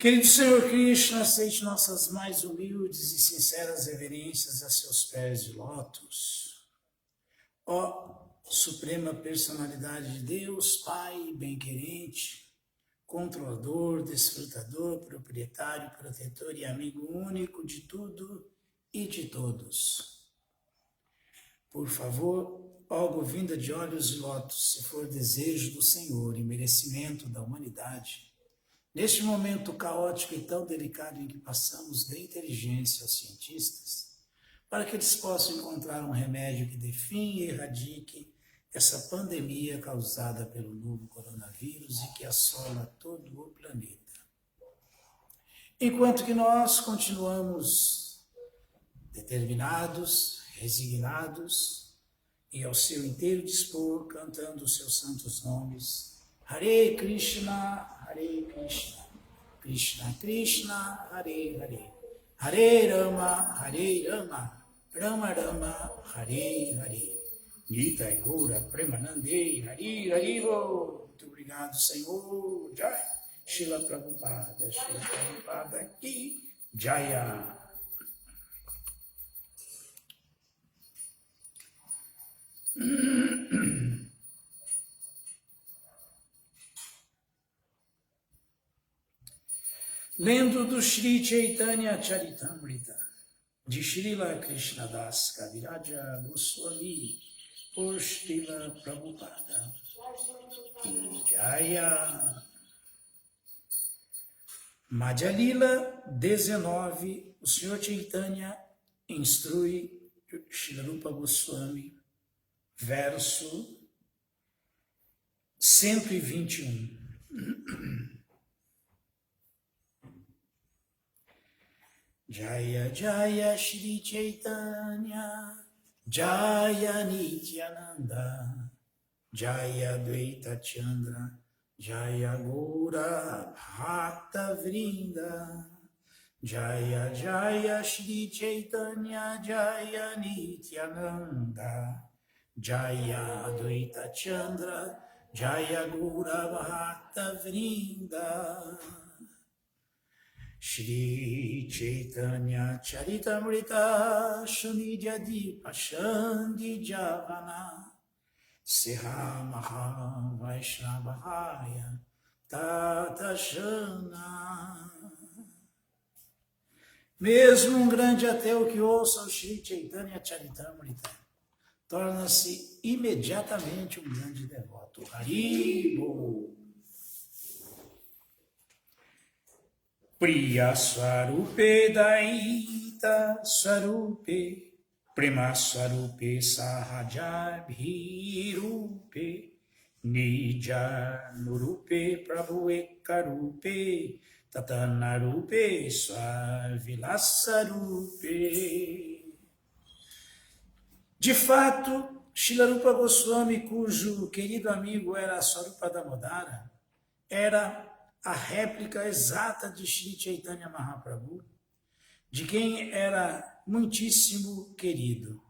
Querido Senhor Krishna, aceite nossas mais humildes e sinceras reverências a seus pés de lótus. Ó Suprema Personalidade de Deus, Pai bem-querente, controlador, desfrutador, proprietário, protetor e amigo único de tudo e de todos. Por favor, ó Govinda de olhos de lótus, se for desejo do Senhor e merecimento da humanidade, neste momento caótico e tão delicado em que passamos, dê inteligência aos cientistas, para que eles possam encontrar um remédio que define e erradique essa pandemia causada pelo novo coronavírus e que assola todo o planeta. Enquanto que nós continuamos determinados, resignados e ao seu inteiro dispor, cantando os seus santos nomes, Hare Krishna, Krishna Krishna, Hare Hare, Hare Rama, Rama Rama, Hare Hare. Nitai Gaura Premanande, Hari Haribo. Muito obrigado, Senhor. Jai. Shila Prabhupada aqui. Jaya. Lendo do Shri Chaitanya Charitamrita, de Srila Krishnadas Kaviraja Goswami, por Srila Prabhupada. Jaya. Madhya Lila 19, o Senhor Chaitanya instrui Srila Rupa Goswami, verso 121. Jaya Jaya Shri Chaitanya, Jaya Nityananda, Jaya Dvaita Chandra, Jaya Gaura Bhakta Vrinda, Jaya Jaya Shri Chaitanya, Jaya Nityananda, Jaya Dvaita Chandra, Jaya Gaura Bhakta Vrinda. Shri Chaitanya Charitamrita Shunidya Pashandi Javana Seha Maha Vaishnavahaya Tatashana. Mesmo um grande ateu que ouça o Shri Chaitanya Charitamrita torna-se imediatamente um grande devoto. Haribo. Priya Swarupe Daita Swarupe Prema Swarupe Sahajabhirupe Nija Nurupe Prabhu Ekarupe Tatanarupe Swavilasarupe. De fato, Srila Rupa Goswami, cujo querido amigo era Swarupa Damodara, era a réplica exata de Shri Chaitanya Mahaprabhu, de quem era muitíssimo querido.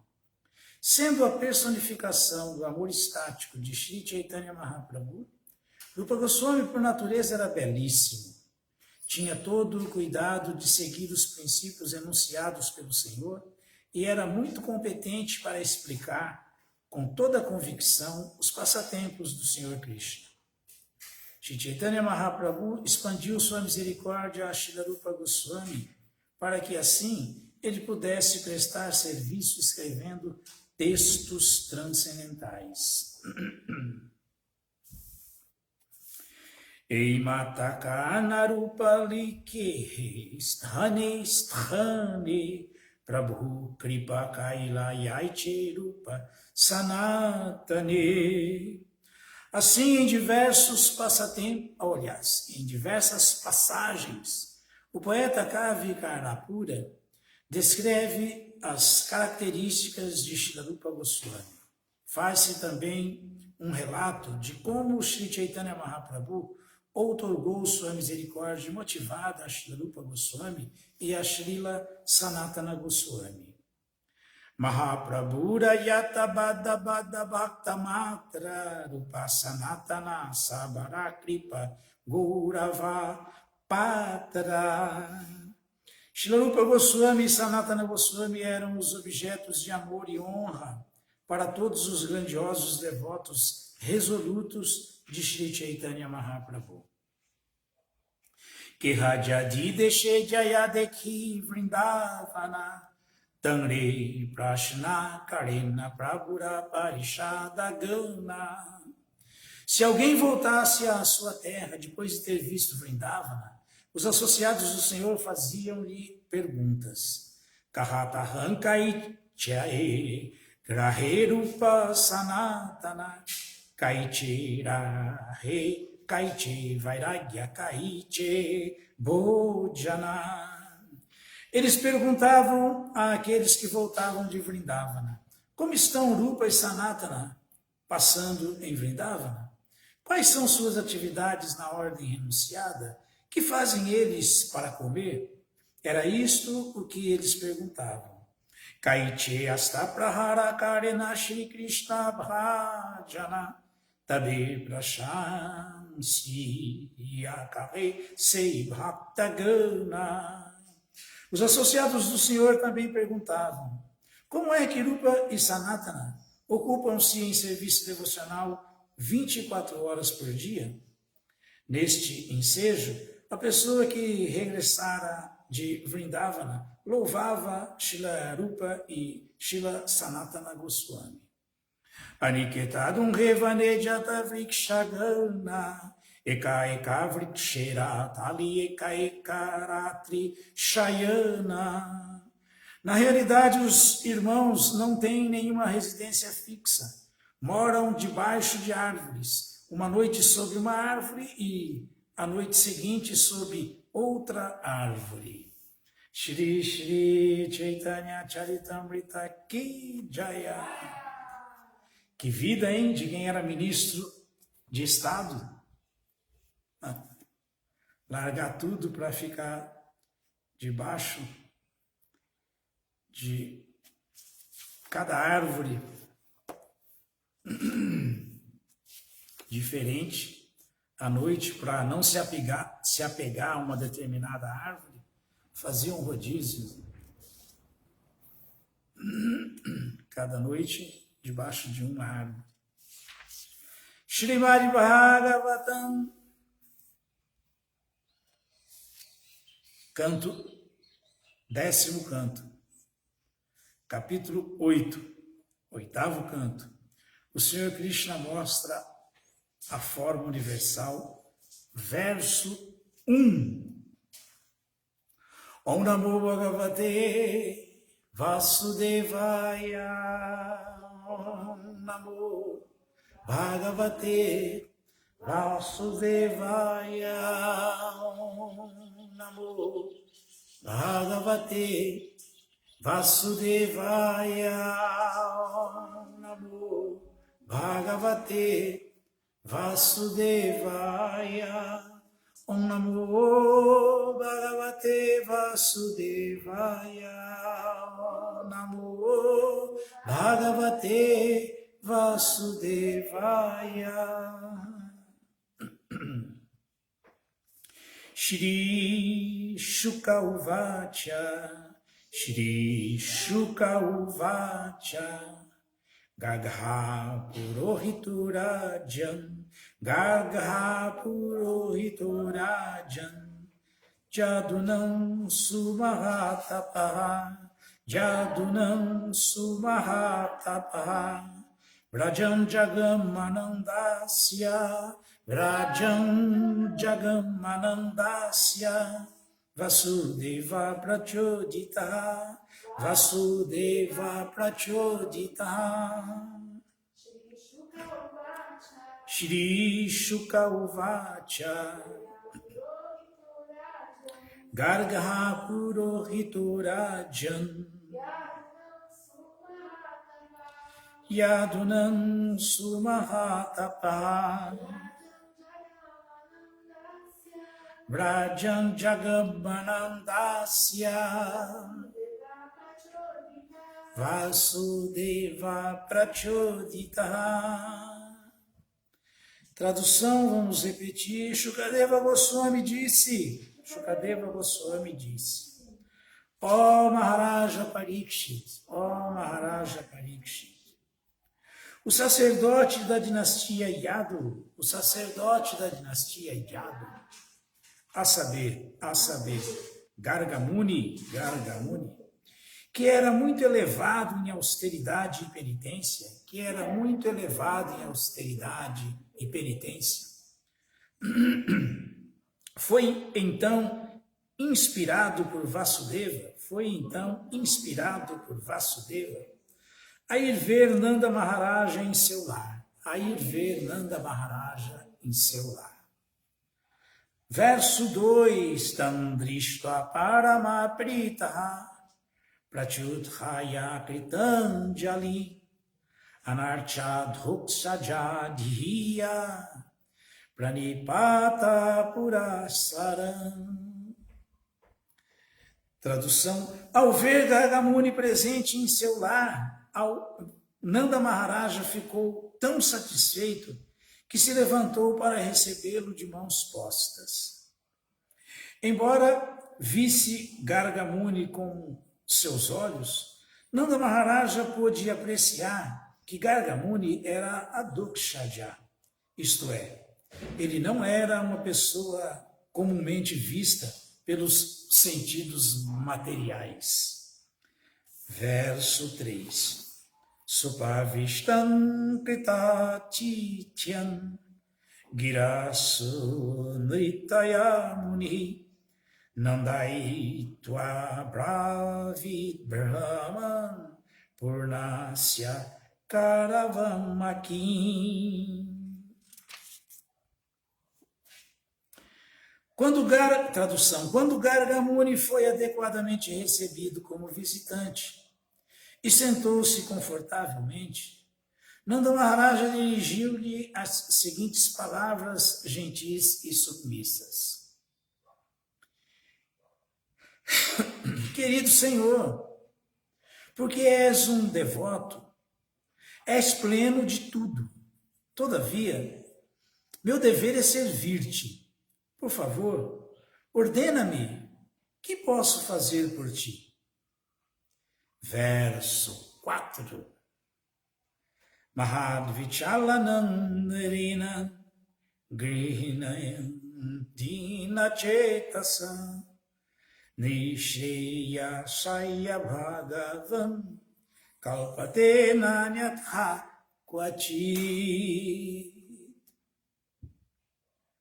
Sendo a personificação do amor estático de Shri Chaitanya Mahaprabhu, Rupa Goswami, por natureza, era belíssimo. Tinha todo o cuidado de seguir os princípios enunciados pelo Senhor e era muito competente para explicar, com toda a convicção, os passatempos do Senhor Krishna. Shri Chaitanya Mahaprabhu expandiu sua misericórdia a Srila Rupa Goswami para que assim ele pudesse prestar serviço escrevendo textos transcendentais. Eimataka Narupa Like Sthane Sthane Prabhu Kripa Kaila Yaiche Rupa Sanatane. Assim, em diversos passatempos, em diversas passagens, o poeta Kavi Karnapura descreve as características de Srila Rupa Goswami. Faz-se também um relato de como Sri Chaitanya Mahaprabhu outorgou sua misericórdia motivada a Srila Rupa Goswami e a Srila Sanatana Goswami. Mahaprabhura yata bada bada bhakta matra rupa sanatana sabara kripa gaurava Patra. Srila Rupa Goswami e Sanatana Goswami eram os objetos de amor e honra para todos os grandiosos devotos resolutos de Shri Chaitanya Mahaprabhu. Que Rajadi Deshe Jaya Dekhi Vrindavana Tanre Prashna Karena Prabhura Parishada Gana. Se alguém voltasse à sua terra depois de ter visto Vrindavana, os associados do Senhor faziam-lhe perguntas. Kahatahan Kaichae Graherupa Sanatana Kaiche Rahe Kaiche Vairagya Kaiche Bhojana. Eles perguntavam àqueles que voltavam de Vrindavana: como estão Rupa e Sanatana passando em Vrindavana? Quais são suas atividades na ordem renunciada? Que fazem eles para comer? Era isto o que eles perguntavam. Kaiche asta prahara karena Shri Krishna bhajana tabe prashansi yakare sei bhaktagana. Os associados do Senhor também perguntavam: como é que Rupa e Sanatana ocupam-se em serviço devocional 24 horas por dia? Neste ensejo, a pessoa que regressara de Vrindavana louvava Srila Rupa e Srila Sanatana Goswami. Aniketadum revane jata vrikshagana eka eka vrikshera tali eka eka ratri shayana. Na realidade, os irmãos não têm nenhuma residência fixa. Moram debaixo de árvores, uma noite sob uma árvore e a noite seguinte sob outra árvore. Shri Shri Chaitanya Charitamrita Ki Jaya. Que vida, hein, de quem era ministro de Estado? Largar tudo para ficar debaixo de cada árvore diferente à noite, para não se apegar a uma determinada árvore, fazia um rodízio cada noite debaixo de uma árvore. Srimad Bhagavatam, décimo canto, capítulo 8, oitavo canto. O Senhor Krishna mostra a forma universal, verso 1. Om Namo Bhagavate Vasudevaya. Om Namo Bhagavate Vasudevaya. Om Namo Bhagavate Vasudevaya. Om Namo Bhagavate Vasudevaya. Om Namo Bhagavate Vasudevaya. Om Namo Bhagavate Vasudevaya. Shri Shuka Uvacha, Shri Shuka Uvacha, Gagha Purohiturajan, Gagha Purohiturajan, Jadunam Sumahatapaha, Jadunam Sumahatapaha, Vrajam Jagamanandasya, Vrajam Jagamanandasya, Vasudeva Prachodita, Vasudeva Prachodita. Shri Shuka Uvacha, Gargaha Purohiturajan, Yadunam Sumahatapa, Vrajam Jagamanandasya, Vasudeva Prachodita. Tradução, vamos repetir. Shukadeva Goswami disse: Shukadeva Goswami disse: ó Maharaja Parikshit, o sacerdote da dinastia Yadu, a saber, Gargamuni, que era muito elevado em austeridade e penitência, foi então inspirado por Vasudeva, a ir ver Nanda Maharaja em seu lar, Verso 2, Tandrishta Paramapritaha Pratyuthaya Kritanjali Anarchadhuksajadhiya Pranipata Purasaram. Tradução: ao ver Gargamuni presente em seu lar, Nanda Maharaja ficou tão satisfeito que se levantou para recebê-lo de mãos postas. Embora visse Gargamuni com seus olhos, Nanda Maharaja pôde apreciar que Gargamuni era Adhokshaja, isto é, ele não era uma pessoa comumente vista pelos sentidos materiais. Verso 3. Supavishtam Kritatityam Girasu Nritaya Muni Nandaitva Bravit Brahman Purnasya Karavamakim. Tradução: quando Gargamuni foi adequadamente recebido como visitante e sentou-se confortavelmente, Nanda Maharaja dirigiu-lhe as seguintes palavras gentis e submissas: querido Senhor, porque és um devoto, és pleno de tudo. Todavia, meu dever é servir-te. Por favor, ordena-me, que posso fazer por ti? Verso 4. Mahadvichalanandrina Grihinayam Dina Chetasa Nishreya Shaya Bhagavan Kalpate Nanyatha Kvachit.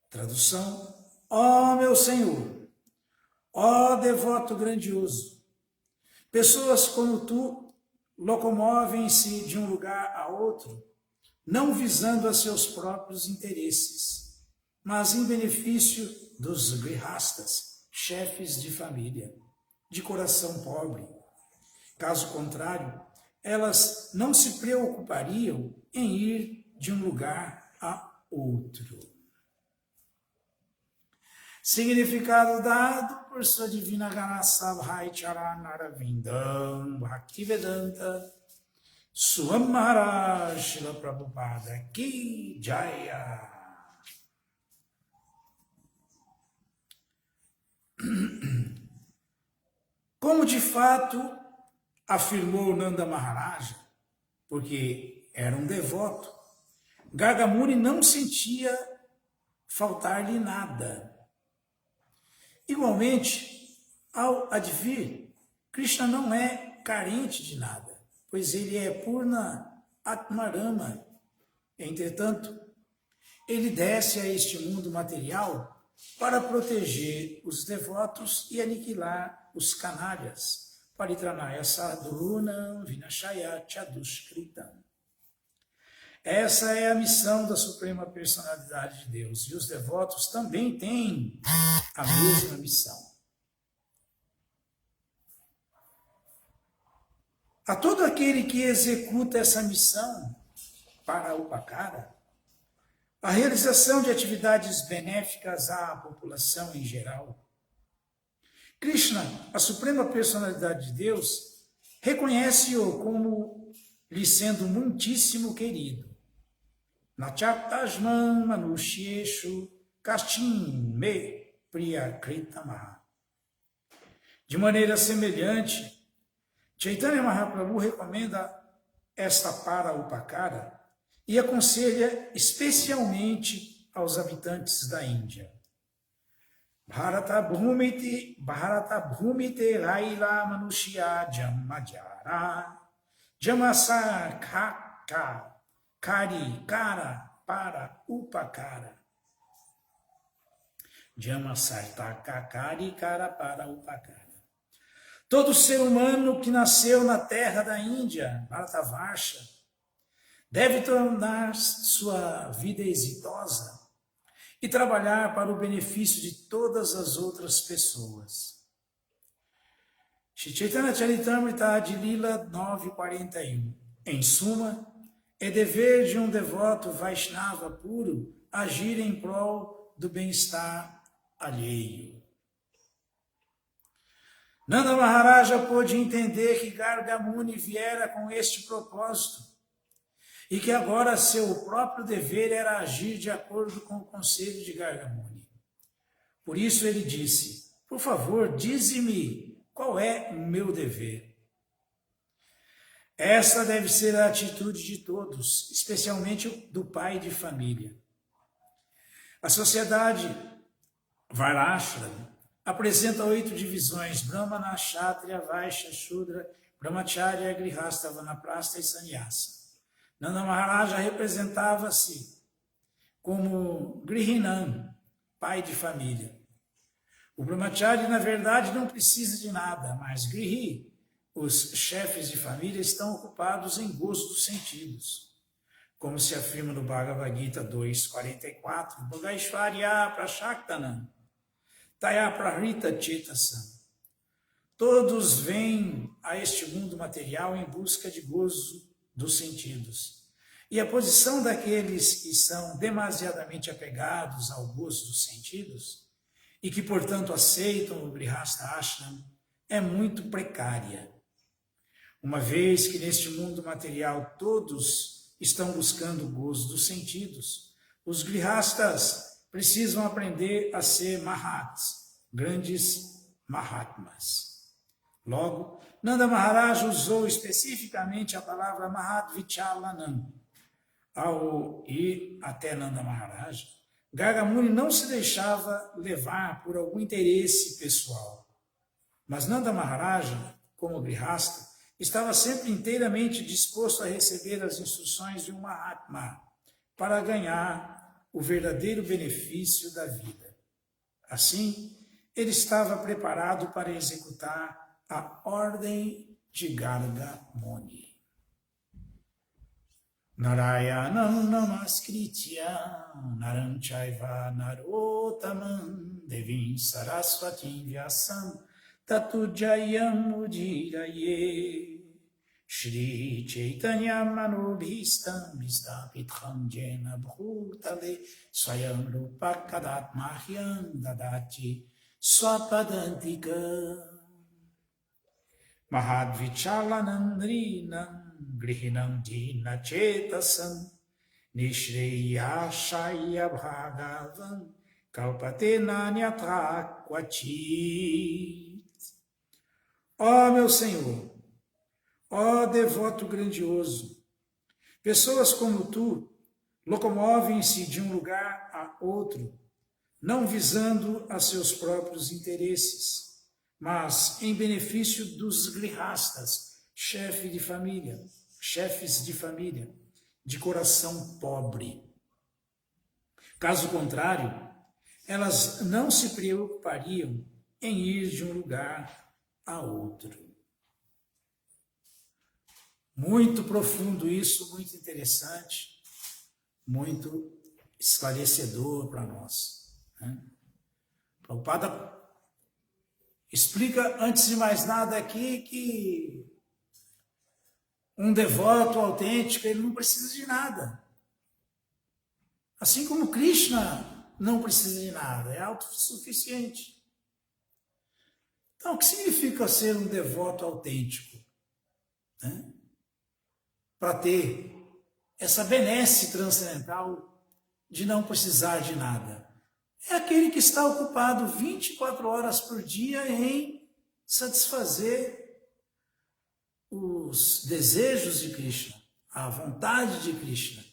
Tradução: ó meu Senhor, ó devoto grandioso, pessoas como tu locomovem-se de um lugar a outro, não visando a seus próprios interesses, mas em benefício dos grihastas, chefes de família, de coração pobre. Caso contrário, elas não se preocupariam em ir de um lugar a outro. Significado dado por sua divina graça Bhai Charanarvindam Bhaktivedanta Swami Maharaj Srila Prabhupada Ki Jaya. Como de fato afirmou Nanda Maharaja, porque era um devoto, Gargamuni não sentia faltar-lhe nada. Igualmente, ao advir, Krishna não é carente de nada, pois ele é Purna Atmarama. Entretanto, ele desce a este mundo material para proteger os devotos e aniquilar os canalhas. Paritranaya sadhunam vinashaya chadushkritam. Essa é a missão da Suprema Personalidade de Deus, e os devotos também têm a mesma missão. A todo aquele que executa essa missão para o Upakara, a realização de atividades benéficas à população em geral, Krishna, a Suprema Personalidade de Deus, reconhece-o como lhe sendo muitíssimo querido. Nachaptasman Manushyeshu Kashtin Me Priyakrita Maha. De maneira semelhante, Chaitanya Mahaprabhu recomenda esta para Upakara e aconselha especialmente aos habitantes da Índia. Bharata Bhumite Raila Manushya Jamajara Jamasarkaka Kari Kara para Upakara. Jamasarkaka Kari Kara para Upakara. Todo ser humano que nasceu na terra da Índia, Bharatavarsha, deve tornar sua vida exitosa e trabalhar para o benefício de todas as outras pessoas. Shri Chaitanya Charitamrita Adilila 9:41. Em suma, é dever de um devoto Vaishnava puro agir em prol do bem-estar alheio. Nanda Maharaja pôde entender que Garga Muni viera com este propósito e que agora seu próprio dever era agir de acordo com o conselho de Garga Muni. Por isso ele disse: por favor, dize-me qual é o meu dever. Essa deve ser a atitude de todos, especialmente do pai de família. A sociedade Varnashram apresenta 8 divisões: Brahmana, Kshatriya, Vaishya, Shudra, Brahmacharya, Grihastha, Vanaprastha e Sannyasa. Nanda Maharaja representava-se como Grihinam, pai de família. O Brahmachari, na verdade, não precisa de nada, mas Grihi, os chefes de família, estão ocupados em gozo dos sentidos. Como se afirma no Bhagavad Gita 2.44, Bhogaishvarya Prashaktanam, Taya Prahrita Chetasam. Todos vêm a este mundo material em busca de gozo dos sentidos. E a posição daqueles que são demasiadamente apegados ao gozo dos sentidos e que, portanto, aceitam o Grihastha Ashram é muito precária. Uma vez que neste mundo material todos estão buscando o gozo dos sentidos, os Grihasthas precisam aprender a ser Mahats, grandes Mahatmas. Logo, Nanda Maharaj usou especificamente a palavra Mahat Vichalanam. Ao ir até Nanda Maharaj, Garga Muni não se deixava levar por algum interesse pessoal. Mas Nanda Maharaj, como Grihastha, estava sempre inteiramente disposto a receber as instruções de um Mahatma para ganhar o verdadeiro benefício da vida. Assim, ele estava preparado para executar a ordem de Garga Muni. Narayanam namaskritya naram chaiva narotamam devim saraswatim vyasam tatu jayam udiraye. Shri Chaitanya Manobhistam Vistapitham Jena Bhutale Swayam Rupa Kadat Mahyam Dadati Swapadantika Mahadvichalanandrinam Grihinam Dina Chetasam Nishreyashaya Bhagavan Kalpate Nanyatra Quachit. Ó meu Senhor, ó devoto grandioso, pessoas como tu locomovem-se de um lugar a outro, não visando a seus próprios interesses, mas em benefício dos grihastas, chefes de família, de coração pobre. Caso contrário, elas não se preocupariam em ir de um lugar a outro. Muito profundo isso, muito interessante, muito esclarecedor para nós. Prabhupada explica, antes de mais nada aqui, que um devoto autêntico, ele não precisa de nada. Assim como Krishna não precisa de nada, é autossuficiente. Então, o que significa ser um devoto autêntico? Para ter essa benesse transcendental de não precisar de nada. é aquele que está ocupado 24 horas por dia em satisfazer os desejos de Krishna, a vontade de Krishna.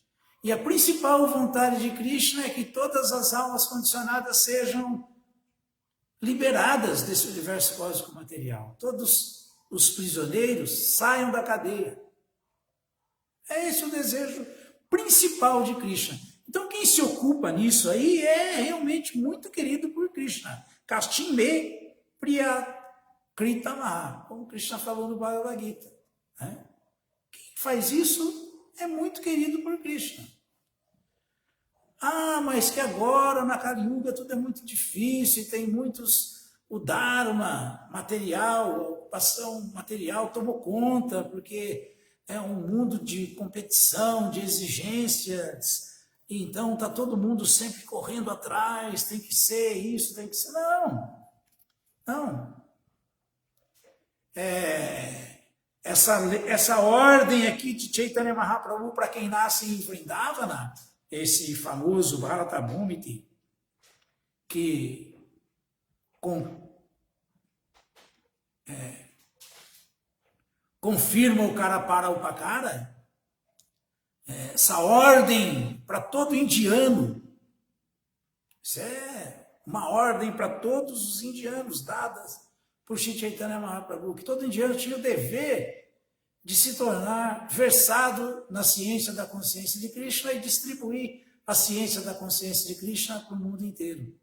E a principal vontade de Krishna é que todas as almas condicionadas sejam liberadas desse universo cósmico material. Todos os prisioneiros saiam da cadeia. É esse o desejo principal de Krishna. Então, quem se ocupa nisso aí é realmente muito querido por Krishna. Kastime Priya Kritamaha, como Krishna falou no Bhagavad Gita. Né? Quem faz isso é muito querido por Krishna. Ah, mas que agora na Kali Yuga tudo é muito difícil, tem muitos, o Dharma material, a ocupação material tomou conta, porque é um mundo de competição, de exigências, e então está todo mundo sempre correndo atrás, tem que ser isso, tem que ser... Não. Essa ordem aqui de Chaitanya Mahaprabhu para quem nasce em Vrindavana, esse famoso Bharata Bhumiti, que confirma o Karapara Upakara, essa ordem para todo indiano, isso é uma ordem para todos os indianos dadas por Shri Chaitanya Mahaprabhu, que todo indiano tinha o dever de se tornar versado na ciência da consciência de Krishna e distribuir a ciência da consciência de Krishna para o mundo inteiro.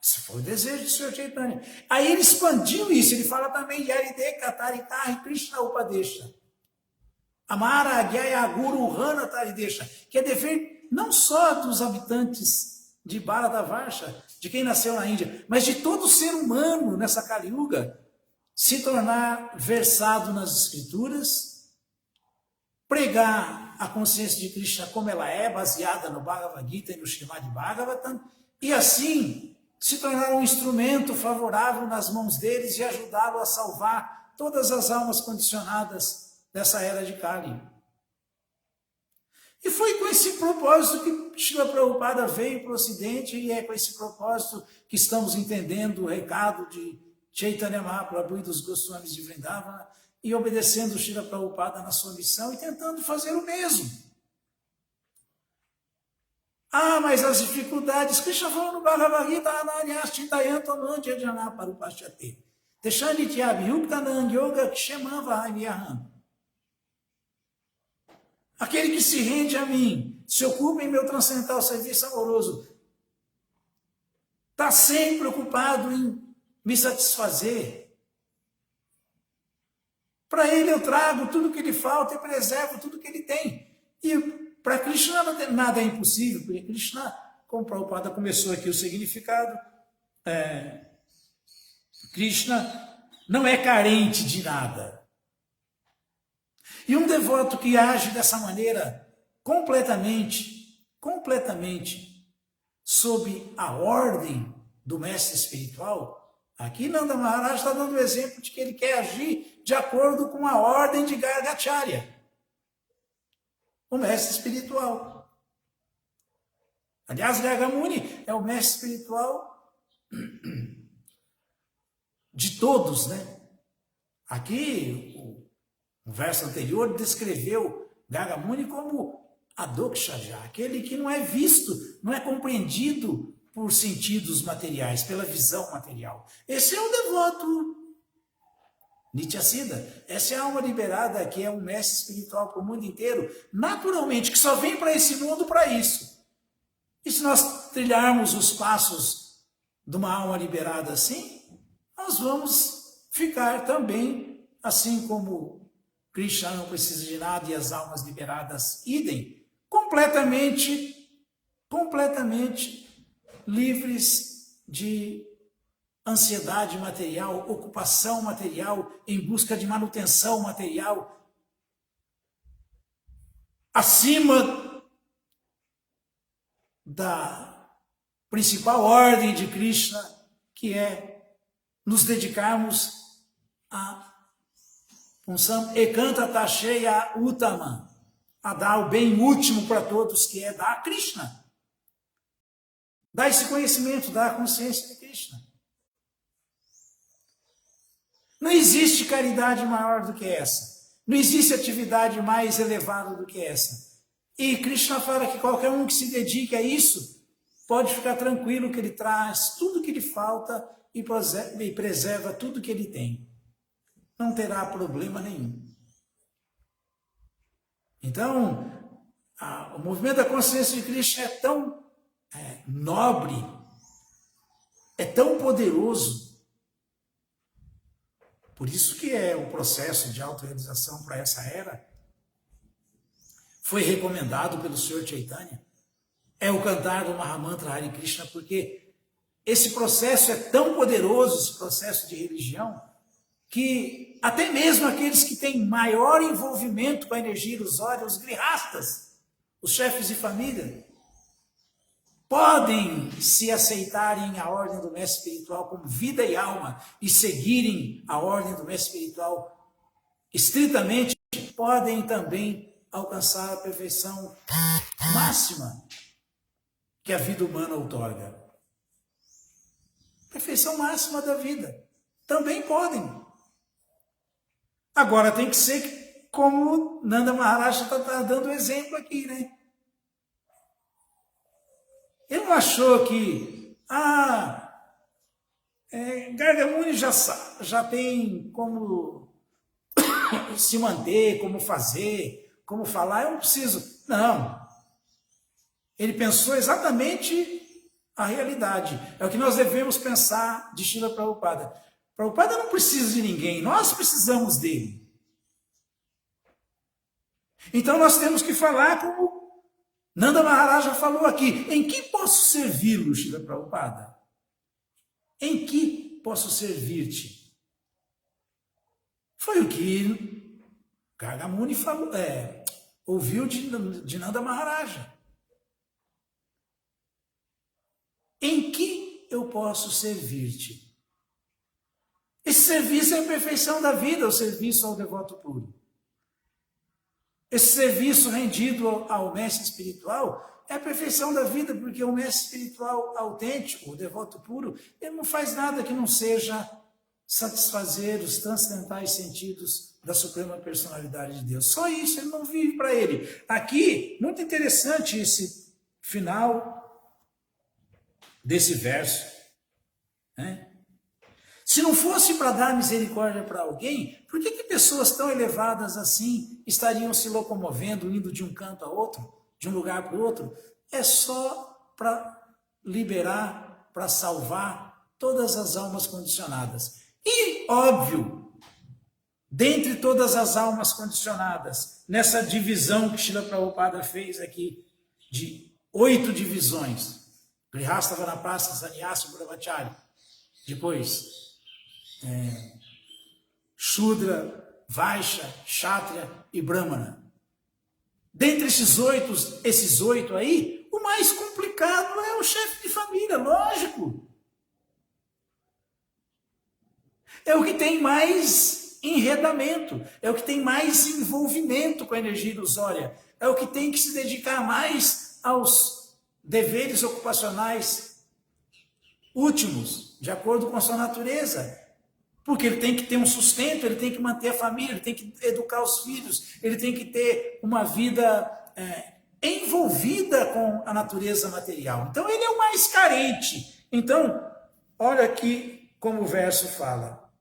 Esse foi o desejo do Sr. Chaitanya. Aí ele expandiu isso, ele fala também Yaride Katarikahi Krishna Upadesha. Amara Agyaya Guru Hana Taridesha, que é dever não só dos habitantes de Bharatavarsha, de quem nasceu na Índia, mas de todo ser humano nessa Kali Yuga, se tornar versado nas escrituras, pregar a consciência de Krishna como ela é, baseada no Bhagavad Gita e no Srimad Bhagavatam, e assim se tornar um instrumento favorável nas mãos deles e ajudá-lo a salvar todas as almas condicionadas dessa era de Kali. E foi com esse propósito que Srila Prabhupada veio para o Ocidente, e é com esse propósito que estamos entendendo o recado de Chaitanya Mahaprabhu e dos Goswamis de Vrindavana, e obedecendo Srila Prabhupada na sua missão e tentando fazer o mesmo. Ah, mas as dificuldades, Krishna falou no Bhagavad Gita, Ananyas Chintayantam Jajana Parupashyate, Teshaniti Abhyuktanam Yoga Kshemava Havyaham. Aquele que se rende a mim, se ocupa em meu transcendental serviço amoroso, está sempre preocupado em me satisfazer. Para ele eu trago tudo que lhe falta e preservo tudo que ele tem. E para Krishna nada é impossível, porque Krishna, como Prabhupada começou aqui o significado, Krishna não é carente de nada. E um devoto que age dessa maneira completamente sob a ordem do mestre espiritual, aqui Nanda Maharaj está dando o exemplo de que ele quer agir de acordo com a ordem de Gargacharya, o mestre espiritual. Aliás, Gargamuni é o mestre espiritual de todos, né? Aqui, o verso anterior descreveu Gargamuni como Adokshaja, aquele que não é visto, não é compreendido por sentidos materiais, pela visão material. Esse é o devoto Nityasiddha. Essa é a alma liberada, que é um mestre espiritual para o mundo inteiro, naturalmente, que só vem para esse mundo para isso. E se nós trilharmos os passos de uma alma liberada assim, nós vamos ficar também, assim como Krishna não precisa de nada e as almas liberadas, idem, completamente livres de ansiedade material, ocupação material, em busca de manutenção material, acima da principal ordem de Krishna, que é nos dedicarmos a Ekanta Tasheya Uttama, a dar o bem último para todos, que é dar a Krishna. dá esse conhecimento, dá a consciência de Krishna. Não existe caridade maior do que essa. Não existe atividade mais elevada do que essa. E Krishna fala que qualquer um que se dedique a isso pode ficar tranquilo que ele traz tudo que lhe falta e preserva tudo que ele tem. Não terá problema nenhum. Então, o movimento da consciência de Krishna é tão nobre, é tão poderoso. Por isso que o processo de autorrealização para essa era foi recomendado pelo Senhor Chaitanya. É o cantar do Mahamantra Hare Krishna, porque esse processo é tão poderoso, esse processo de religião, que até mesmo aqueles que têm maior envolvimento com a energia ilusória, os grihastas, os chefes de família, podem se aceitarem a ordem do mestre espiritual como vida e alma e seguirem a ordem do mestre espiritual estritamente, podem também alcançar a perfeição máxima que a vida humana outorga. Perfeição máxima da vida. Também podem. Agora tem que ser como Nanda Maharaj está dando exemplo aqui, né? Ele não achou que, Garga Muni já tem como se manter, como fazer, como falar, eu não preciso. Não. Ele pensou exatamente a realidade. É o que nós devemos pensar de Srila Prabhupada. Prabhupada não precisa de ninguém, nós precisamos dele. Então nós temos que falar como Nanda Maharaj já falou aqui. Em que posso servi-lo, Srila Prabhupada? Em que posso servir-te? Foi o que Garga Muni falou, ouviu de Nanda Maharaj. Em que eu posso servir-te? Esse serviço é a perfeição da vida, o serviço ao devoto puro. Esse serviço rendido ao mestre espiritual é a perfeição da vida, porque o mestre espiritual autêntico, o devoto puro, ele não faz nada que não seja satisfazer os transcendentais sentidos da suprema personalidade de Deus. Só isso, ele não vive para ele. Aqui, muito interessante esse final desse verso, né? Se não fosse para dar misericórdia para alguém, por que pessoas tão elevadas assim estariam se locomovendo, indo de um canto a outro, de um lugar para o outro? É só para liberar, para salvar todas as almas condicionadas. E, óbvio, dentre todas as almas condicionadas, nessa divisão que Srila Prabhupada fez aqui, de 8 divisões, Grihasta, Vanaprastha, Sannyasa, Brahmachari, depois Shudra, Vaishya, Kshatriya e Brahmana. Dentre esses oito aí, o mais complicado é o chefe de família, lógico. É o que tem mais enredamento, é o que tem mais envolvimento com a energia ilusória, é o que tem que se dedicar mais aos deveres ocupacionais últimos, de acordo com a sua natureza. Porque ele tem que ter um sustento, ele tem que manter a família, ele tem que educar os filhos, ele tem que ter uma vida envolvida com a natureza material. Então ele é o mais carente. Então, olha aqui como o verso fala.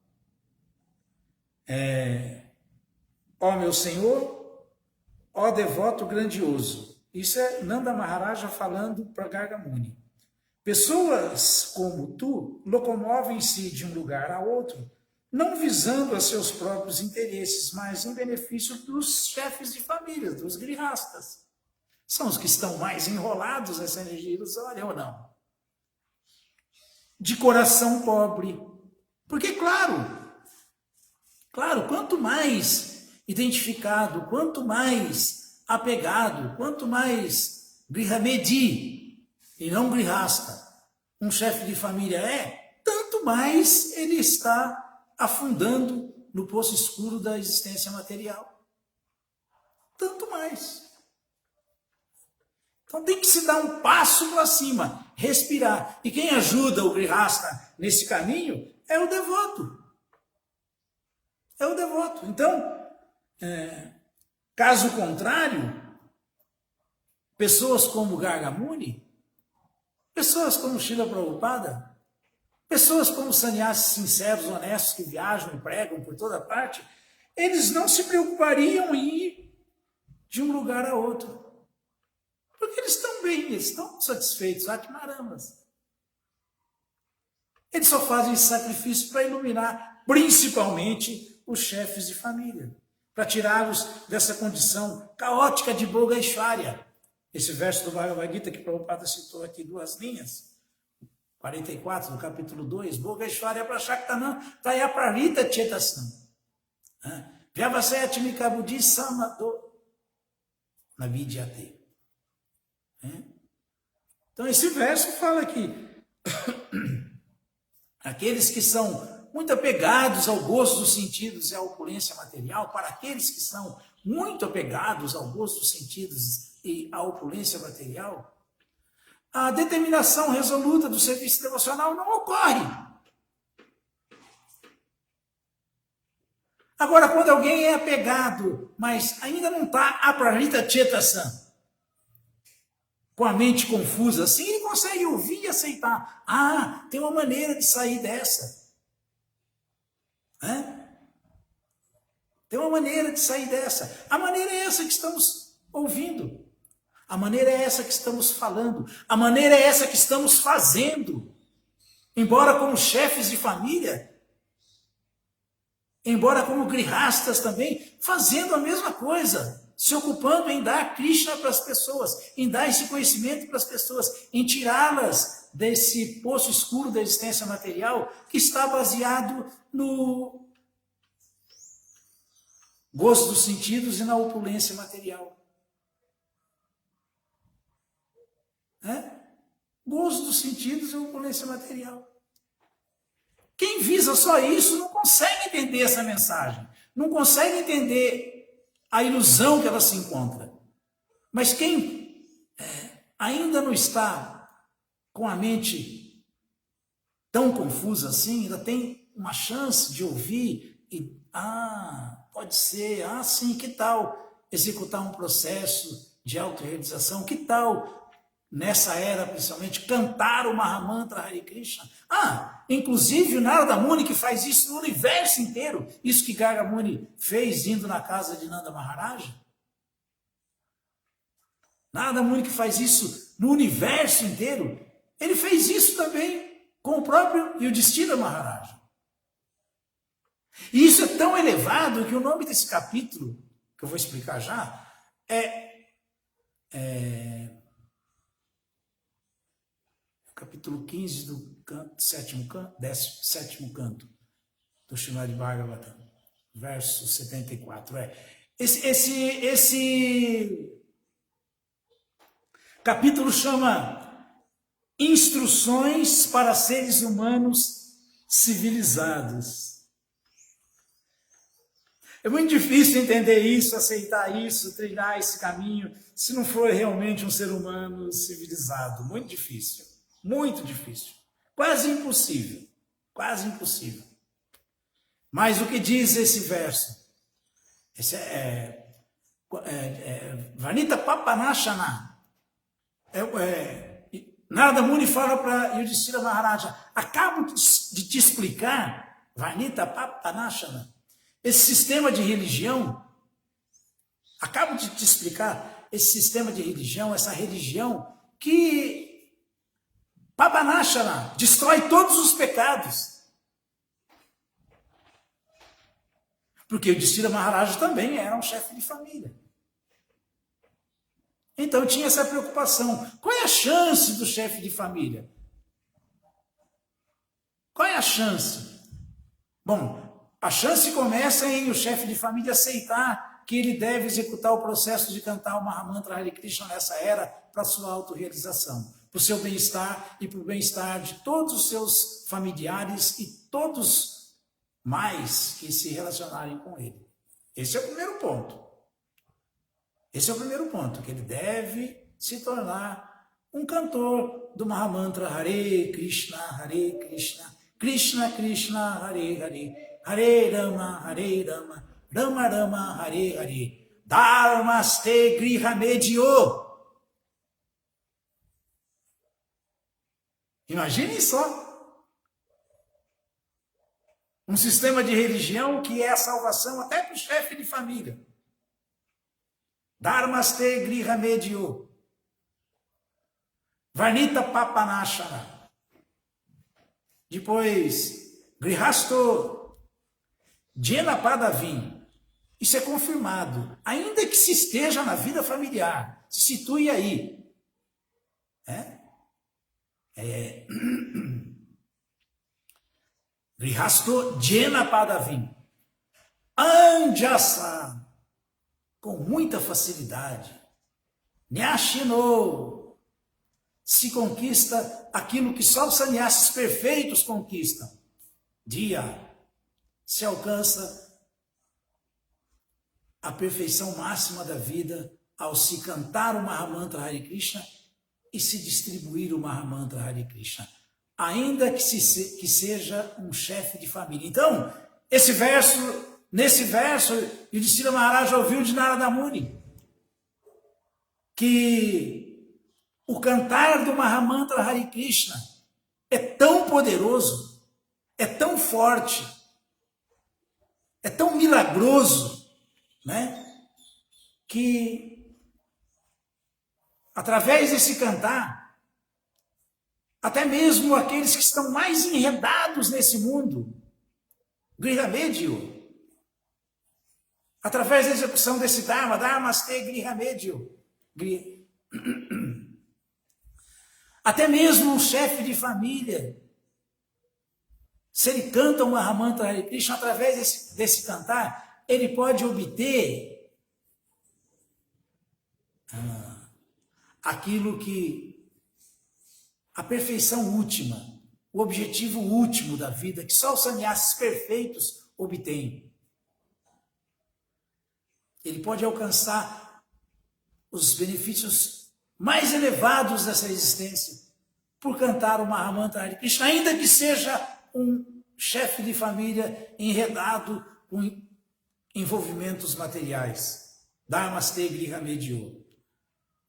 Ó meu Senhor, ó devoto grandioso. Isso é Nanda Maharaja falando para Garga Muni. Pessoas como tu locomovem-se de um lugar a outro, não visando a seus próprios interesses, mas em benefício dos chefes de família, dos grihastas. São os que estão mais enrolados nessa energia ilusória, ou não? De coração pobre. Porque, claro, quanto mais identificado, quanto mais apegado, quanto mais grihamedi, e não grihasta, um chefe de família tanto mais ele está afundando no poço escuro da existência material. Tanto mais. Então tem que se dar um passo para cima, respirar. E quem ajuda o grihasta nesse caminho é o devoto. É o devoto. Então, caso contrário, pessoas como Garga Muni, pessoas como Srila Prabhupada, pessoas como sannyasis sinceros, honestos, que viajam e pregam por toda parte, eles não se preocupariam em ir de um lugar a outro. Porque eles estão bem, eles estão satisfeitos, atmaramas. Eles só fazem esse sacrifício para iluminar, principalmente, os chefes de família, para tirá-los dessa condição caótica de Bhogaishvarya. Esse verso do Bhagavad Gita que Prabhupada citou aqui, 2 linhas, 44 do capítulo 2, Bhogaishvarya prashaktanam tayaprarita chetasam. Vyavasayatmika buddhi samado navidyate. Então esse verso fala que aqueles que são muito apegados ao gosto dos sentidos e à opulência material, para aqueles que são muito apegados ao gosto dos sentidos e à opulência material, a determinação resoluta do serviço devocional não ocorre. Agora, quando alguém é apegado, mas ainda não está aprarita chetasam, com a mente confusa, assim ele consegue ouvir e aceitar. Ah, tem uma maneira de sair dessa. Tem uma maneira de sair dessa. A maneira é essa que estamos ouvindo. A maneira é essa que estamos falando. A maneira é essa que estamos fazendo. Embora como chefes de família, embora como grihastas também, fazendo a mesma coisa. Se ocupando em dar Krishna para as pessoas, em dar esse conhecimento para as pessoas, em tirá-las desse poço escuro da existência material que está baseado no gosto dos sentidos e na opulência material. Gosto dos sentidos e opulência material. Quem visa só isso não consegue entender essa mensagem, não consegue entender a ilusão que ela se encontra. Mas quem ainda não está com a mente tão confusa assim, ainda tem uma chance de ouvir e, pode ser, sim, que tal executar um processo de autorrealização? Que tal, nessa era principalmente, cantar o Mahamantra Hare Krishna? Inclusive o Narada Muni, que faz isso no universo inteiro, isso que Garga Muni fez indo na casa de Nanda Maharaja. Narada Muni que faz isso no universo inteiro, ele fez isso também com o próprio Yudhishthira Maharaja. E isso é tão elevado que o nome desse capítulo, que eu vou explicar já, capítulo 15 do sétimo canto do Srimad Bhagavatam, verso 74. Esse capítulo chama Instruções para Seres Humanos Civilizados. É muito difícil entender isso, aceitar isso, trilhar esse caminho, se não for realmente um ser humano civilizado. Muito difícil. Muito difícil. Quase impossível. Quase impossível. Mas o que diz esse verso? Esse Vanita Papanashana. Narada Muni fala para Yudhishthira Maharaja, acabo de te explicar, Vanita Papanashana, esse sistema de religião, acabo de te explicar esse sistema de religião, essa religião que Papanashana destrói todos os pecados. Porque o Yudhishthira Maharaja também era um chefe de família. Então tinha essa preocupação. Qual é a chance do chefe de família? Qual é a chance? Bom, a chance começa em o chefe de família aceitar que ele deve executar o processo de cantar o Mahamantra Hare Krishna nessa era para sua autorrealização, para o seu bem-estar e para o bem-estar de todos os seus familiares e todos mais que se relacionarem com ele. Esse é o primeiro ponto. Esse é o primeiro ponto, que ele deve se tornar um cantor do Mahamantra Hare Krishna, Krishna Krishna, Hare Hare, Hare Rama, Rama Rama, Hare Hare, Dharmaste Griha Medio. Imaginem só. Um sistema de religião que é a salvação até para o chefe de família. Dharmaste Griha Medio. Varnita Papanashana. Depois, Grihasto Jena Padavim. Isso é confirmado. Ainda que se esteja na vida familiar. Se situe aí. Grihasto Jena Padavim. Anjasa. Com muita facilidade. Nyashino. Se conquista aquilo que só os sannyasis perfeitos conquistam. Dia. Se alcança a perfeição máxima da vida ao se cantar o Mahamantra Hare Krishna e se distribuir o Mahamantra Hare Krishna. Ainda que seja um chefe de família. Então, nesse verso, Yudhishthira Maharaj ouviu de Narada Muni que o cantar do Mahamantra Hare Krishna é tão poderoso, é tão forte, é tão milagroso, né? Que através desse cantar, até mesmo aqueles que estão mais enredados nesse mundo, Griha Medio, através da execução desse Dharma, Dharmaste Griha Medio, até mesmo um chefe de família, se ele canta um Mahamantra Hare Krishna, através desse cantar, ele pode obter aquilo que a perfeição última, o objetivo último da vida, que só os sannyasis perfeitos obtêm. Ele pode alcançar os benefícios mais elevados dessa existência por cantar o Mahamantra Hare Krishna, ainda que seja um chefe de família enredado com envolvimentos materiais. Dharmaste Griha Medio.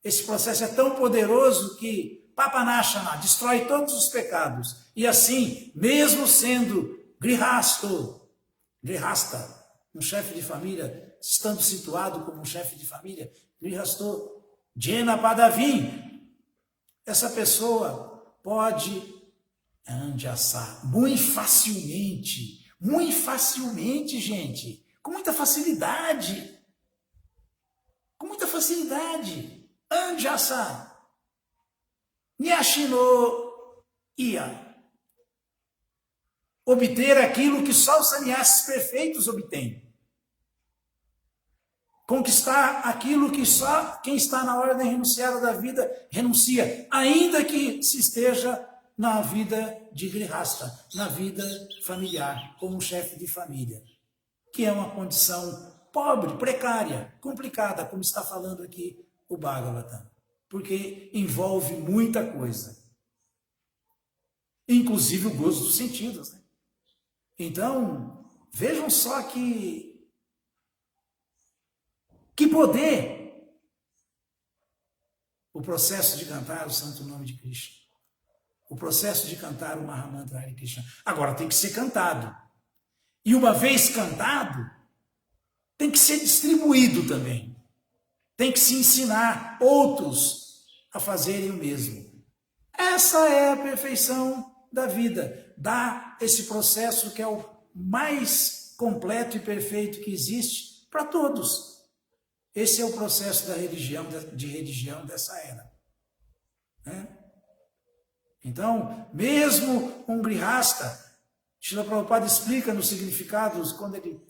Esse processo é tão poderoso que Papanashana destrói todos os pecados. E assim, mesmo sendo Grihasta, um chefe de família, estando situado como um chefe de família, Grihasto Jena Padavim, essa pessoa pode anjasa muito facilmente, gente, com muita facilidade, anjasa, nyashino ia, obter aquilo que só os sannyasis perfeitos obtêm. Conquistar aquilo que só quem está na ordem renunciada da vida renuncia, ainda que se esteja na vida de grihasta, na vida familiar, como um chefe de família, que é uma condição pobre, precária, complicada, como está falando aqui o Bhagavatam, porque envolve muita coisa, inclusive o gozo dos sentidos, né? Então, vejam só que poder o processo de cantar o santo nome de Krishna, o processo de cantar o Mahamantra Hare Krishna. Agora tem que ser cantado. E uma vez cantado, tem que ser distribuído também. Tem que se ensinar outros a fazerem o mesmo. Essa é a perfeição da vida. Dá esse processo que é o mais completo e perfeito que existe para todos. Esse é o processo da religião, de religião dessa era. Né? Então, mesmo um grihasta, Srila Prabhupada explica nos significados, quando ele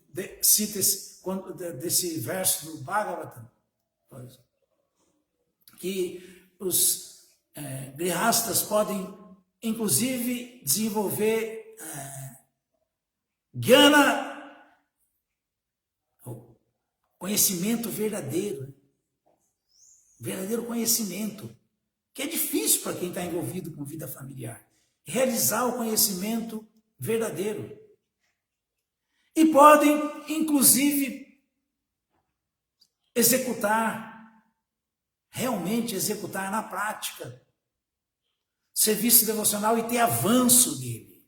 cita desse verso do Bhagavatam, que os grihastas podem, inclusive, desenvolver jnana, conhecimento verdadeiro. verdadeiro conhecimento, que é difícil para quem está envolvido com vida familiar. Realizar o conhecimento verdadeiro. E podem, inclusive, realmente executar na prática, serviço devocional e ter avanço nele.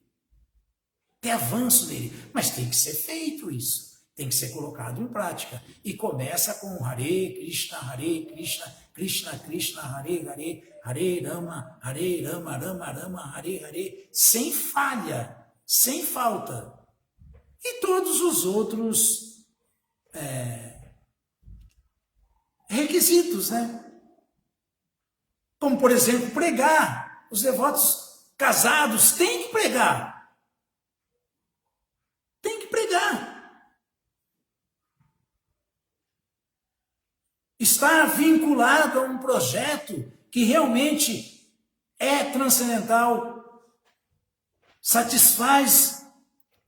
Mas tem que ser feito isso. Tem que ser colocado em prática. E começa com Hare Krishna, Krishna Krishna, Hare Hare, Hare Rama, Rama Rama, Hare Hare, sem falha, sem falta. E todos os outros requisitos, né? Como, por exemplo, pregar. Os devotos casados têm que pregar. Estar vinculado a um projeto que realmente é transcendental, satisfaz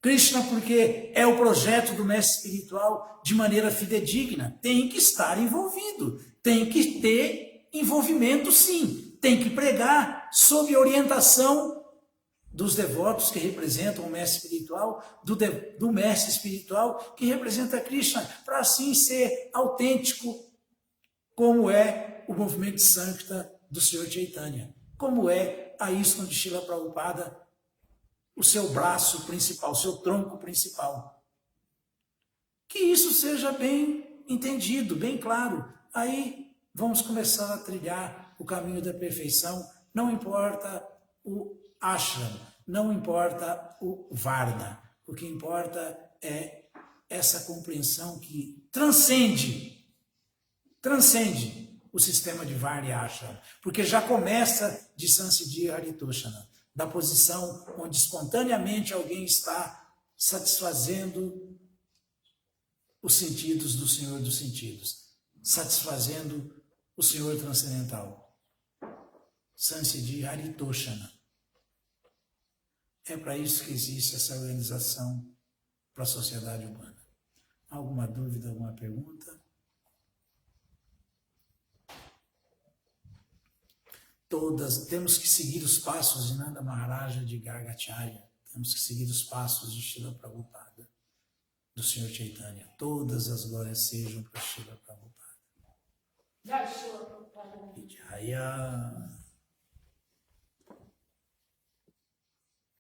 Krishna porque é o projeto do mestre espiritual de maneira fidedigna. Tem que estar envolvido, tem que ter envolvimento sim, tem que pregar sob orientação dos devotos que representam o mestre espiritual, do mestre espiritual que representa Krishna, para assim ser autêntico, como é o movimento Sankta do Senhor Chaitanya, como é a ISKCON de Srila Prabhupada, o seu braço principal, o seu tronco principal. Que isso seja bem entendido, bem claro. Aí vamos começar a trilhar o caminho da perfeição, não importa o ashram, não importa o varna, o que importa é essa compreensão que transcende o sistema de Varna e Ashram, porque já começa de Sansiddhi Haritoshana, da posição onde espontaneamente alguém está satisfazendo os sentidos do Senhor dos sentidos, satisfazendo o Senhor transcendental. Sansiddhi Haritoshana. É para isso que existe essa organização para a sociedade humana. Alguma dúvida, alguma pergunta? Temos que seguir os passos de Nanda Maharaja de Gargacharya, temos que seguir os passos de Srila Prabhupada, do Senhor Chaitanya. Todas as glórias sejam para Srila Prabhupada. Jai Srila Prabhupada. Jaya.